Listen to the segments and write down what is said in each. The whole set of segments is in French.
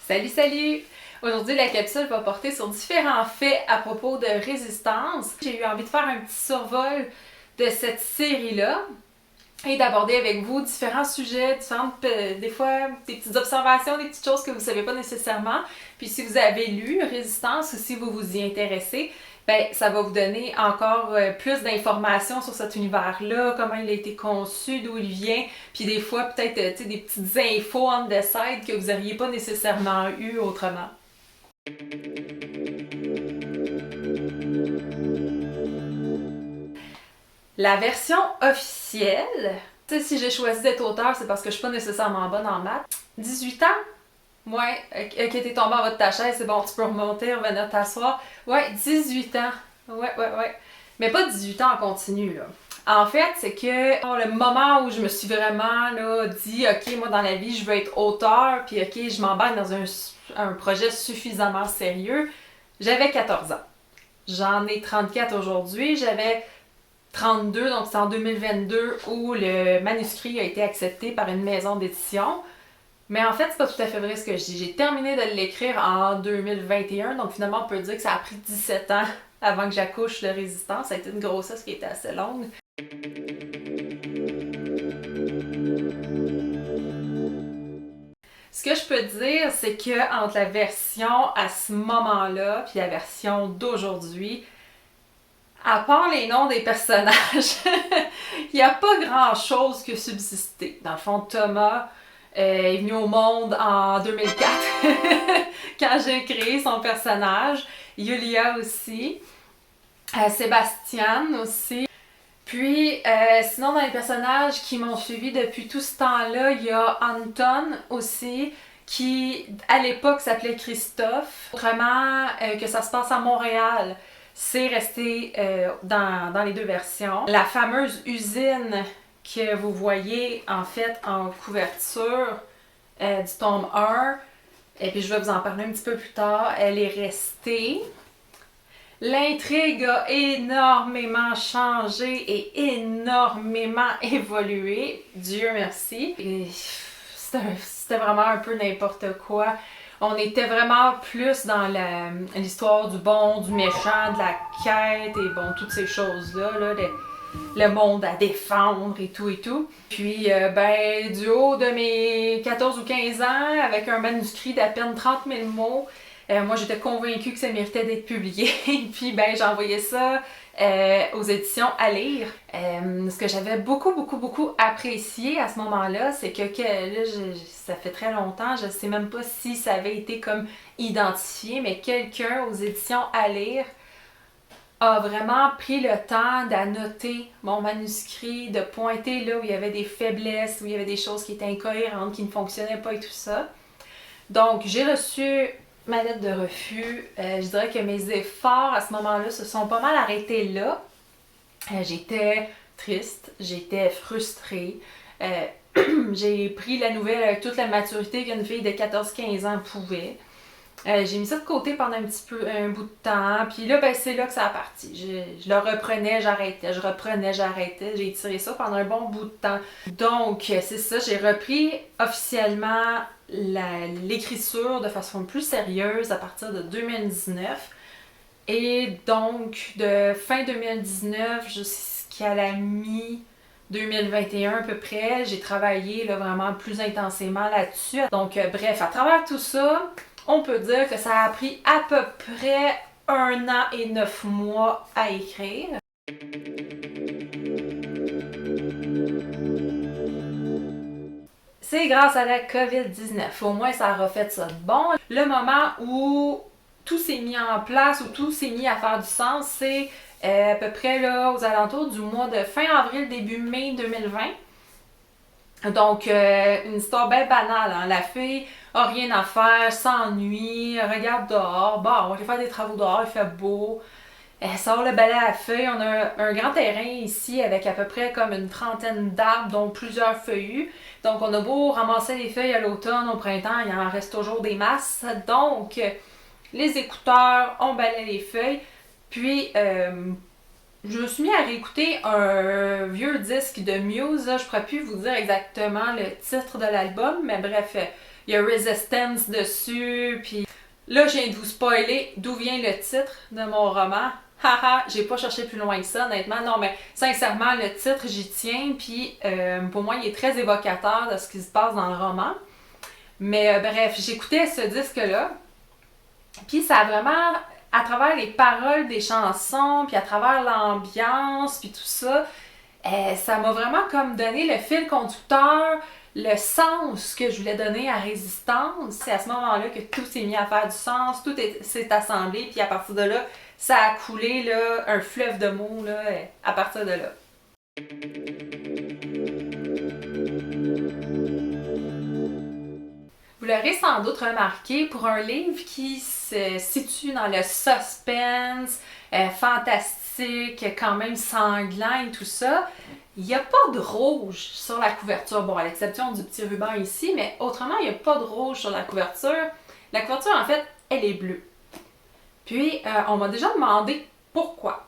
Salut, salut! Aujourd'hui, la capsule va porter sur différents faits à propos de résistance. J'ai eu envie de faire un petit survol de cette série-là et d'aborder avec vous différents sujets, des fois des petites observations, des petites choses que vous ne savez pas nécessairement. Puis si vous avez lu Résistance ou si vous vous y intéressez, ben ça va vous donner encore plus d'informations sur cet univers-là, comment il a été conçu, d'où il vient, puis des fois peut-être des petites infos on the side que vous n'auriez pas nécessairement eu autrement. La version officielle, tu sais, si j'ai choisi d'être auteur, c'est parce que je suis pas nécessairement bonne en maths. 18 ans? Ouais, ok, t'es tombé en bas de ta chaise, c'est bon, tu peux remonter, revenir t'asseoir. Ouais, 18 ans. Ouais. Mais pas 18 ans en continu, là. En fait, c'est que le moment où je me suis vraiment là, dit, ok, moi dans la vie, je veux être auteur, puis ok, je m'embarque dans un projet suffisamment sérieux, j'avais 14 ans. J'en ai 34 aujourd'hui, j'avais 32, donc c'est en 2022 où le manuscrit a été accepté par une maison d'édition. Mais en fait, c'est pas tout à fait vrai ce que je dis. J'ai terminé de l'écrire en 2021, donc finalement, on peut dire que ça a pris 17 ans avant que j'accouche de Résistance. Ça a été une grossesse qui était assez longue. Ce que je peux dire, c'est que entre la version à ce moment-là puis la version d'aujourd'hui, à part les noms des personnages, il n'y a pas grand-chose qui a subsisté. Dans le fond, Thomas est venu au monde en 2004, quand j'ai créé son personnage. Yulia aussi. Sébastien aussi. Puis, sinon, dans les personnages qui m'ont suivi depuis tout ce temps-là, il y a Anton aussi, qui, à l'époque, s'appelait Christophe. Autrement, que ça se passe à Montréal. C'est resté dans les deux versions. La fameuse usine que vous voyez en fait en couverture du tome 1, et puis je vais vous en parler un petit peu plus tard, elle est restée. L'intrigue a énormément changé et énormément évolué, Dieu merci. Et c'était vraiment un peu n'importe quoi. On était vraiment plus dans l'histoire du bon, du méchant, de la quête et bon, toutes ces choses-là, le monde à défendre et tout et tout. Puis, du haut de mes 14 ou 15 ans, avec un manuscrit d'à peine 30 000 mots, moi j'étais convaincue que ça méritait d'être publié. Puis, j'ai envoyé ça aux éditions à lire. Ce que j'avais beaucoup apprécié à ce moment-là, c'est que là, ça fait très longtemps, je sais même pas si ça avait été comme identifié, mais quelqu'un aux éditions à lire a vraiment pris le temps d'annoter mon manuscrit, de pointer là où il y avait des faiblesses, où il y avait des choses qui étaient incohérentes, qui ne fonctionnaient pas et tout ça. Donc, j'ai reçu ma lettre de refus. Je dirais que mes efforts à ce moment-là se sont pas mal arrêtés là. J'étais triste, j'étais frustrée. J'ai pris la nouvelle avec toute la maturité qu'une fille de 14-15 ans pouvait. J'ai mis ça de côté pendant un bout de temps, puis là, c'est là que ça a parti. Je le reprenais, j'arrêtais, je reprenais, j'arrêtais. J'ai tiré ça pendant un bon bout de temps. Donc, c'est ça, j'ai repris officiellement l'écriture de façon plus sérieuse à partir de 2019. Et donc, de fin 2019 jusqu'à la mi-2021 à peu près, j'ai travaillé là, vraiment plus intensément là-dessus. Donc, bref, à travers tout ça, on peut dire que ça a pris à peu près 1 an et 9 mois à écrire. C'est grâce à la COVID-19. Au moins, ça a refait ça de bon. Le moment où tout s'est mis en place, où tout s'est mis à faire du sens, c'est à peu près là, aux alentours du mois de fin avril, début mai 2020. Donc, une histoire bien banale. Hein? La fille a rien à faire, s'ennuie, regarde dehors. Bon, on va aller faire des travaux dehors, il fait beau. Elle sort le balai à feuilles. On a un grand terrain ici avec à peu près comme une trentaine d'arbres, dont plusieurs feuillus. Donc, on a beau ramasser les feuilles à l'automne, au printemps, il en reste toujours des masses. Donc, les écouteurs, on balaie les feuilles. Puis, je me suis mis à réécouter un vieux disque de Muse. Je ne pourrais plus vous dire exactement le titre de l'album, mais bref, il y a Resistance dessus, puis là, je viens de vous spoiler d'où vient le titre de mon roman. Haha, j'ai pas cherché plus loin que ça, honnêtement. Non, mais sincèrement, le titre, j'y tiens, puis pour moi, il est très évocateur de ce qui se passe dans le roman. Mais bref, j'écoutais ce disque-là, puis ça a vraiment, à travers les paroles des chansons, puis à travers l'ambiance, puis tout ça, ça m'a vraiment comme donné le fil conducteur, le sens que je voulais donner à Résistance. C'est à ce moment-là que tout s'est mis à faire du sens, s'est assemblé, puis à partir de là, ça a coulé là, un fleuve de mots là, à partir de là. Vous l'aurez sans doute remarqué, pour un livre qui se situe dans le suspense, fantastique, quand même sanglant et tout ça, il n'y a pas de rouge sur la couverture. Bon, à l'exception du petit ruban ici, mais autrement, il n'y a pas de rouge sur la couverture. La couverture, en fait, elle est bleue. Puis, on m'a déjà demandé pourquoi.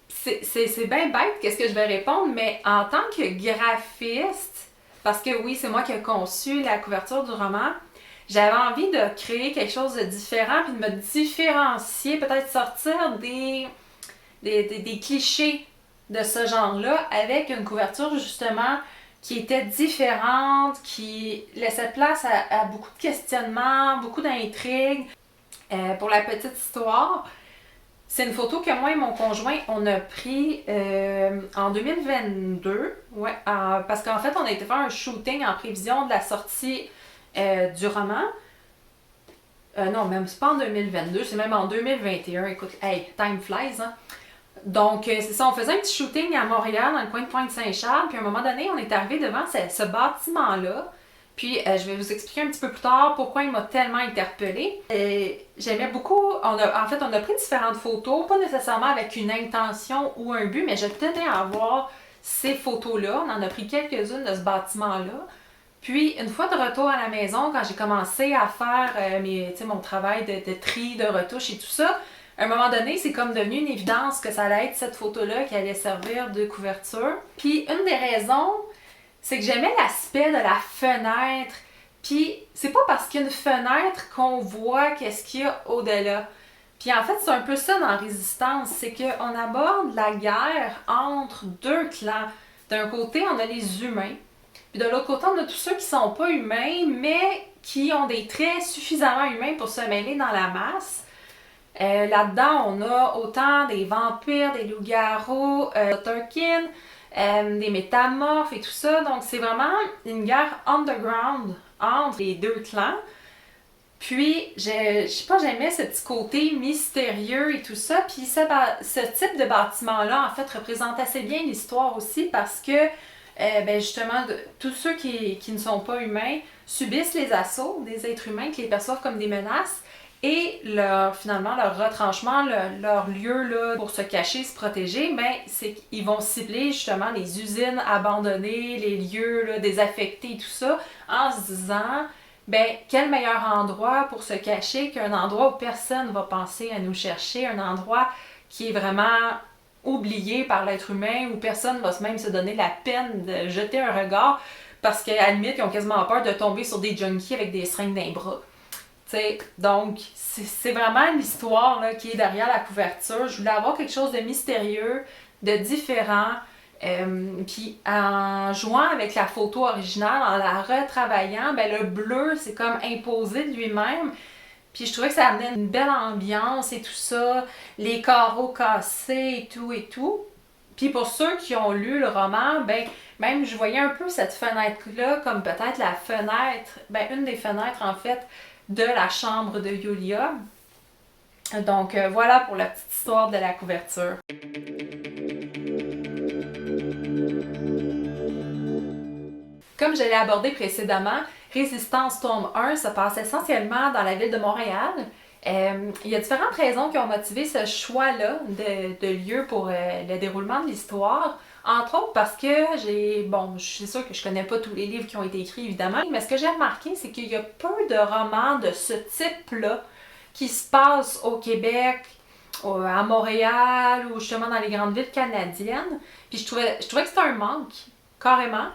C'est bien bête, qu'est-ce que je vais répondre, mais en tant que graphiste, parce que oui, c'est moi qui ai conçu la couverture du roman, j'avais envie de créer quelque chose de différent, puis de me différencier, peut-être sortir des clichés de ce genre-là, avec une couverture justement qui était différente, qui laissait place à beaucoup de questionnements, beaucoup d'intrigues. Pour la petite histoire, c'est une photo que moi et mon conjoint, on a pris en 2022. Ouais, parce qu'en fait, on a été faire un shooting en prévision de la sortie du roman. Non, même c'est pas en 2022, c'est même en 2021. Écoute, hey, time flies, hein? Donc, c'est ça, on faisait un petit shooting à Montréal, dans le coin de Pointe-Saint-Charles, puis à un moment donné, on est arrivé devant ce bâtiment-là. Puis, je vais vous expliquer un petit peu plus tard pourquoi il m'a tellement interpellée. J'aimais beaucoup, on a pris différentes photos, pas nécessairement avec une intention ou un but, mais je tenais à avoir ces photos-là. On en a pris quelques-unes de ce bâtiment-là. Puis, une fois de retour à la maison, quand j'ai commencé à faire mon travail de tri, de retouche et tout ça, à un moment donné, c'est comme devenu une évidence que ça allait être cette photo-là qui allait servir de couverture. Puis, une des raisons, c'est que j'aimais l'aspect de la fenêtre. Puis, c'est pas parce qu'il y a une fenêtre qu'on voit qu'est-ce qu'il y a au-delà. Puis, en fait, c'est un peu ça dans Résistance, c'est qu'on aborde la guerre entre deux clans. D'un côté, on a les humains. Puis de l'autre côté, on a tous ceux qui sont pas humains, mais qui ont des traits suffisamment humains pour se mêler dans la masse. Là-dedans, on a autant des vampires, des loups-garous, Turkin, des métamorphes et tout ça. Donc, c'est vraiment une guerre underground entre les deux clans. Puis, je sais pas, j'aimais ce petit côté mystérieux et tout ça. Puis, ce type de bâtiment-là, en fait, représente assez bien l'histoire aussi parce que, justement, tous ceux qui ne sont pas humains subissent les assauts des êtres humains qui les perçoivent comme des menaces. Et finalement, leur retranchement, leur lieu là, pour se cacher, se protéger, c'est qu'ils vont cibler justement les usines abandonnées, les lieux là, désaffectés et tout ça, en se disant, quel meilleur endroit pour se cacher qu'un endroit où personne ne va penser à nous chercher, un endroit qui est vraiment oublié par l'être humain, où personne ne va même se donner la peine de jeter un regard, parce qu'à la limite, ils ont quasiment peur de tomber sur des junkies avec des seringues dans les bras. T'sais, donc, c'est vraiment l'histoire là, qui est derrière la couverture. Je voulais avoir quelque chose de mystérieux, de différent. Puis en jouant avec la photo originale, en la retravaillant, le bleu, c'est comme imposé de lui-même. Puis je trouvais que ça amenait une belle ambiance et tout ça. Les carreaux cassés et tout et tout. Puis pour ceux qui ont lu le roman, même je voyais un peu cette fenêtre-là comme peut-être la fenêtre, une des fenêtres en fait, de la chambre de Yulia. Donc voilà pour la petite histoire de la couverture. Comme je l'ai abordé précédemment, Résistance tome 1 se passe essentiellement dans la ville de Montréal. Il y a différentes raisons qui ont motivé ce choix-là de lieu pour le déroulement de l'histoire. Entre autres parce que je suis sûre que je connais pas tous les livres qui ont été écrits évidemment, mais ce que j'ai remarqué, c'est qu'il y a peu de romans de ce type-là qui se passent au Québec, à Montréal ou justement dans les grandes villes canadiennes. Puis je trouvais que c'était un manque, carrément.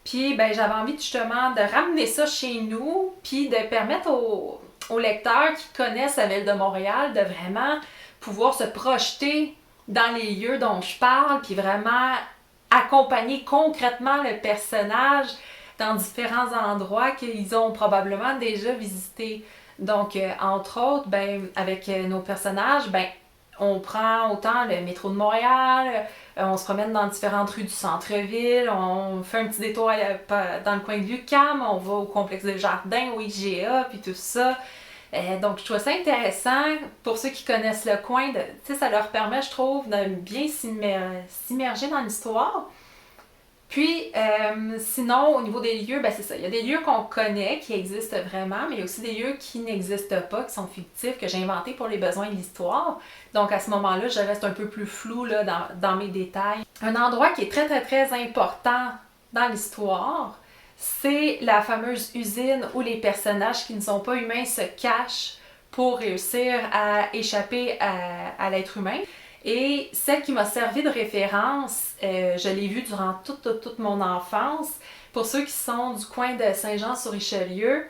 Puis ben, j'avais envie justement de ramener ça chez nous, puis de permettre aux lecteurs qui connaissent la ville de Montréal de vraiment pouvoir se projeter dans les lieux dont je parle, puis vraiment accompagner concrètement le personnage dans différents endroits qu'ils ont probablement déjà visités. Donc, entre autres, ben, avec nos personnages, ben, on prend autant le métro de Montréal, on se promène dans différentes rues du centre-ville, on fait un petit détour dans le coin de l'UQAM, on va au complexe de jardins, au IGA, puis tout ça. Donc, je trouve ça intéressant pour ceux qui connaissent le coin. Ça leur permet, je trouve, de bien s'immerger dans l'histoire. Puis, sinon, au niveau des lieux, ben c'est ça. Il y a des lieux qu'on connaît, qui existent vraiment, mais il y a aussi des lieux qui n'existent pas, qui sont fictifs, que j'ai inventés pour les besoins de l'histoire. Donc, à ce moment-là, je reste un peu plus floue là, dans mes détails. Un endroit qui est très, très, très important dans l'histoire, c'est la fameuse usine où les personnages qui ne sont pas humains se cachent pour réussir à échapper à l'être humain. Et celle qui m'a servi de référence, je l'ai vue durant toute mon enfance. Pour ceux qui sont du coin de Saint-Jean-sur-Richelieu,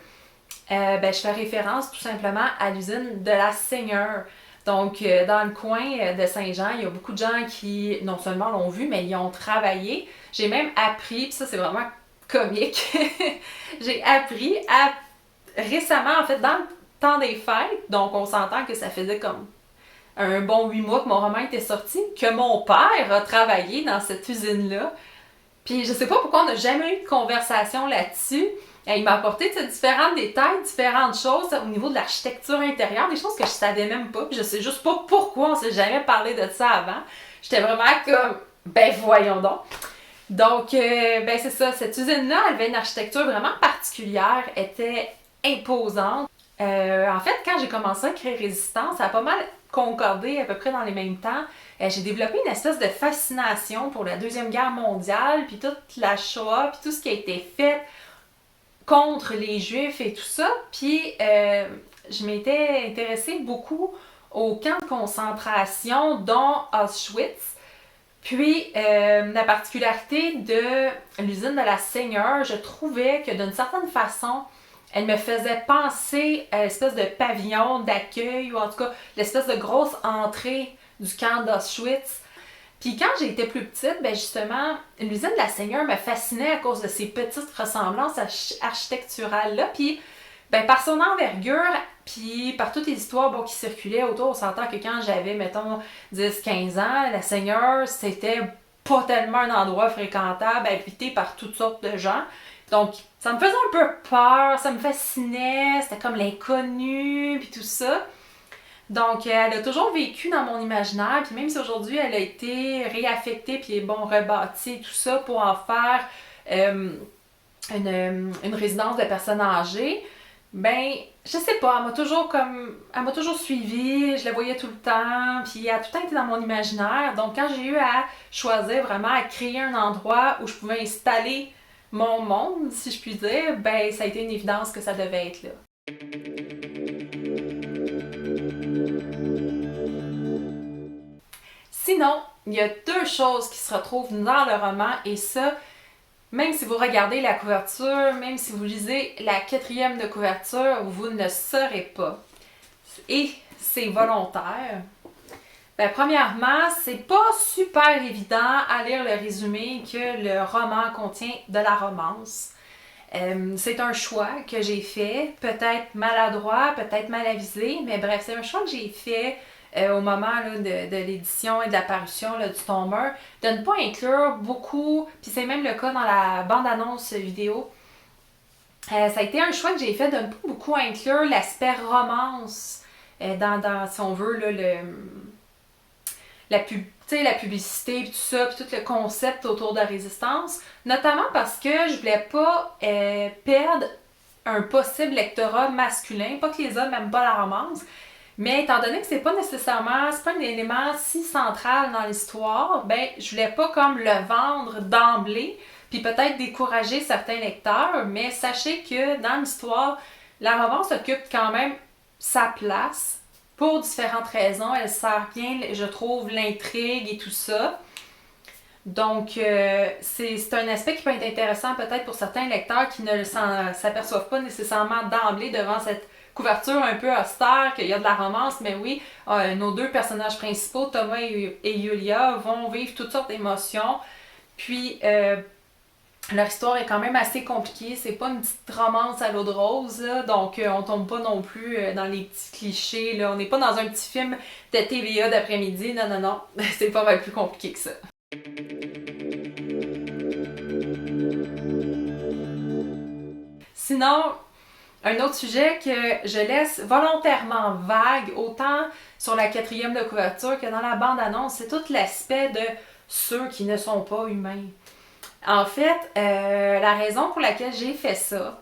ben, je fais référence tout simplement à l'usine de la Seigneur. Donc, dans le coin de Saint-Jean, il y a beaucoup de gens qui, non seulement l'ont vu, mais y ont travaillé. J'ai même appris, puis ça c'est vraiment comique, j'ai appris récemment, en fait, dans le temps des fêtes, donc on s'entend que ça faisait comme un bon 8 mois que mon roman était sorti, que mon père a travaillé dans cette usine-là. Puis je sais pas pourquoi on n'a jamais eu de conversation là-dessus. Il m'a apporté différents détails, différentes choses au niveau de l'architecture intérieure, des choses que je savais même pas. Puis je sais juste pas pourquoi on s'est jamais parlé de ça avant. J'étais vraiment comme, ben voyons donc. Donc, ben c'est ça, cette usine-là, elle avait une architecture vraiment particulière, était imposante. En fait, quand j'ai commencé à créer Résistance, ça a pas mal concordé à peu près dans les mêmes temps. J'ai développé une espèce de fascination pour la Deuxième Guerre mondiale, puis toute la Shoah, puis tout ce qui a été fait contre les Juifs et tout ça. Puis je m'étais intéressée beaucoup aux camps de concentration, dont Auschwitz. Puis, la particularité de l'usine de la Seigneur, je trouvais que d'une certaine façon, elle me faisait penser à l'espèce de pavillon d'accueil, ou en tout cas l'espèce de grosse entrée du camp d'Auschwitz. Puis quand j'étais plus petite, ben justement, l'usine de la Seigneur me fascinait à cause de ces petites ressemblances architecturales-là. Puis, ben par son envergure, puis par toutes les histoires qui circulaient autour, on s'entend que quand j'avais, mettons, 10-15 ans, la Seigneur, c'était pas tellement un endroit fréquentable, habité par toutes sortes de gens. Donc, ça me faisait un peu peur, ça me fascinait, c'était comme l'inconnu, puis tout ça. Donc, elle a toujours vécu dans mon imaginaire, puis même si aujourd'hui, elle a été réaffectée, puis bon, rebâtie, tout ça, pour en faire une résidence de personnes âgées, ben, je sais pas, elle m'a toujours suivie, je la voyais tout le temps, puis elle a tout le temps été dans mon imaginaire. Donc, quand j'ai eu à choisir vraiment à créer un endroit où je pouvais installer mon monde, si je puis dire, ben, ça a été une évidence que ça devait être là. Sinon, il y a deux choses qui se retrouvent dans le roman, et ça, même si vous regardez la couverture, même si vous lisez la 4e de couverture, vous ne saurez pas. Et c'est volontaire. Ben, premièrement, c'est pas super évident à lire le résumé que le roman contient de la romance. C'est un choix que j'ai fait, peut-être maladroit, peut-être mal avisé, mais bref, c'est un choix que j'ai fait au moment là, de l'édition et de la parution là, du tome 1, de ne pas inclure beaucoup, puis c'est même le cas dans la bande-annonce vidéo. Ça a été un choix que j'ai fait de ne pas beaucoup inclure l'aspect romance dans, si on veut, là, la publicité, puis tout ça, puis tout le concept autour de la résistance, notamment parce que je voulais pas perdre un possible lectorat masculin, pas que les hommes n'aiment pas la romance, mais étant donné que c'est pas un élément si central dans l'histoire, ben je voulais pas comme le vendre d'emblée, puis peut-être décourager certains lecteurs, mais sachez que dans l'histoire, la romance occupe quand même sa place pour différentes raisons. Elle sert bien, je trouve, l'intrigue et tout ça. Donc, c'est un aspect qui peut être intéressant peut-être pour certains lecteurs qui ne s'aperçoivent pas nécessairement d'emblée devant cette couverture un peu austère, qu'il y a de la romance, mais oui, nos deux personnages principaux, Thomas et Yulia, vont vivre toutes sortes d'émotions. Puis, leur histoire est quand même assez compliquée, c'est pas une petite romance à l'eau de rose, là, donc on tombe pas non plus dans les petits clichés, là. On n'est pas dans un petit film de TVA d'après-midi, non, non, non, c'est pas mal plus compliqué que ça. Sinon, un autre sujet que je laisse volontairement vague, autant sur la quatrième de couverture que dans la bande-annonce, c'est tout l'aspect de ceux qui ne sont pas humains. En fait, la raison pour laquelle j'ai fait ça,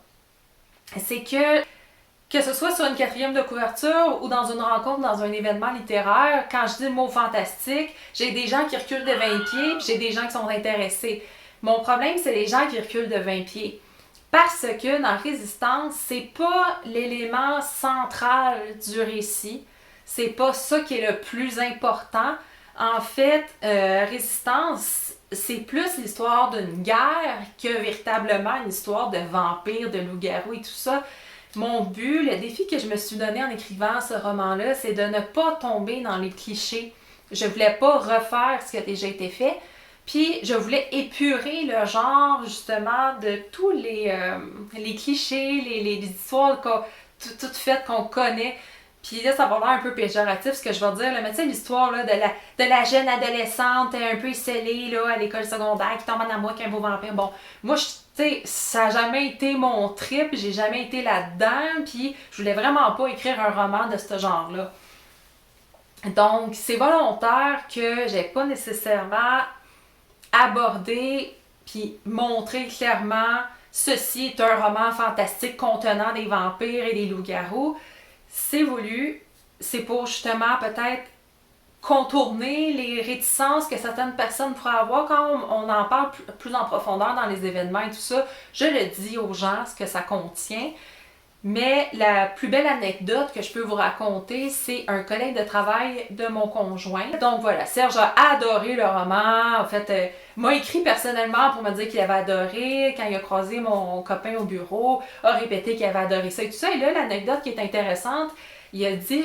c'est que ce soit sur une quatrième de couverture ou dans une rencontre, dans un événement littéraire, quand je dis le mot fantastique, j'ai des gens qui reculent de 20 pieds, puis j'ai des gens qui sont intéressés. Mon problème, c'est les gens qui reculent de 20 pieds. Parce que dans Résistance, c'est pas l'élément central du récit. C'est pas ça qui est le plus important. En fait, Résistance, c'est plus l'histoire d'une guerre que véritablement une histoire de vampires, de loups-garous et tout ça. Mon but, le défi que je me suis donné en écrivant ce roman-là, c'est de ne pas tomber dans les clichés. Je voulais pas refaire ce qui a déjà été fait. Puis je voulais épurer le genre, justement, de tous les clichés, les histoires toutes faites qu'on connaît. Puis là, ça va l'air un peu péjoratif ce que je vais dire, là, mais tu sais, l'histoire là, de la jeune adolescente un peu esselée là, à l'école secondaire qui tombe en amour avec un beau vampire. Bon, moi, tu sais, ça n'a jamais été mon trip, j'ai jamais été là-dedans, puis je voulais vraiment pas écrire un roman de ce genre-là. Donc, c'est volontaire que j'ai pas nécessairement abordé puis montrer clairement ceci est un roman fantastique contenant des vampires et des loups-garous. C'est voulu, c'est pour justement peut-être contourner les réticences que certaines personnes pourraient avoir quand on en parle plus en profondeur dans les événements et tout ça. Je le dis aux gens ce que ça contient. Mais la plus belle anecdote que je peux vous raconter, c'est un collègue de travail de mon conjoint. Donc voilà, Serge a adoré le roman. En fait, m'a écrit personnellement pour me dire qu'il avait adoré. Quand il a croisé mon copain au bureau, a répété qu'il avait adoré ça et tout ça. Et là, l'anecdote qui est intéressante, il a dit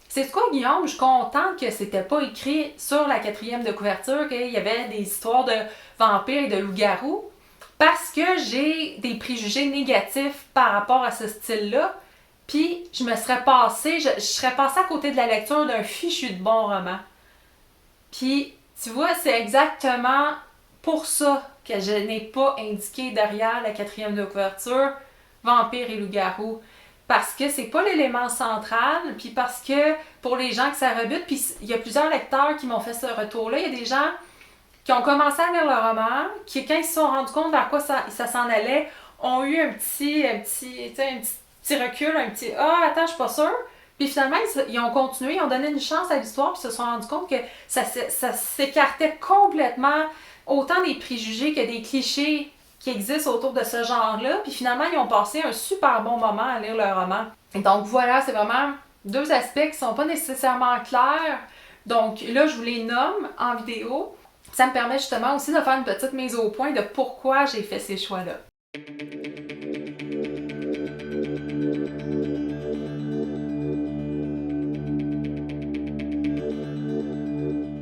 c'est quoi, Guillaume, je suis contente que c'était pas écrit sur la quatrième de couverture qu'il y avait des histoires de vampires et de loups-garous. Parce que j'ai des préjugés négatifs par rapport à ce style-là, puis je serais passée à côté de la lecture d'un fichu de bon roman. Puis, tu vois, c'est exactement pour ça que je n'ai pas indiqué derrière la quatrième de couverture vampire et loup-garou. Parce que c'est pas l'élément central, puis parce que pour les gens que ça rebute, puis il y a plusieurs lecteurs qui m'ont fait ce retour-là, il y a des gens qui ont commencé à lire le roman, qui, quand ils se sont rendus compte vers quoi ça s'en allait, ont eu un petit recul, un petit « Ah, attends, je suis pas sûre ». Puis finalement, ils ont continué, ils ont donné une chance à l'histoire, puis se sont rendus compte que ça s'écartait complètement autant des préjugés que des clichés qui existent autour de ce genre-là. Puis finalement, ils ont passé un super bon moment à lire le roman. Et donc voilà, c'est vraiment deux aspects qui sont pas nécessairement clairs. Donc là, je vous les nomme en vidéo. Ça me permet justement aussi de faire une petite mise au point de pourquoi j'ai fait ces choix-là.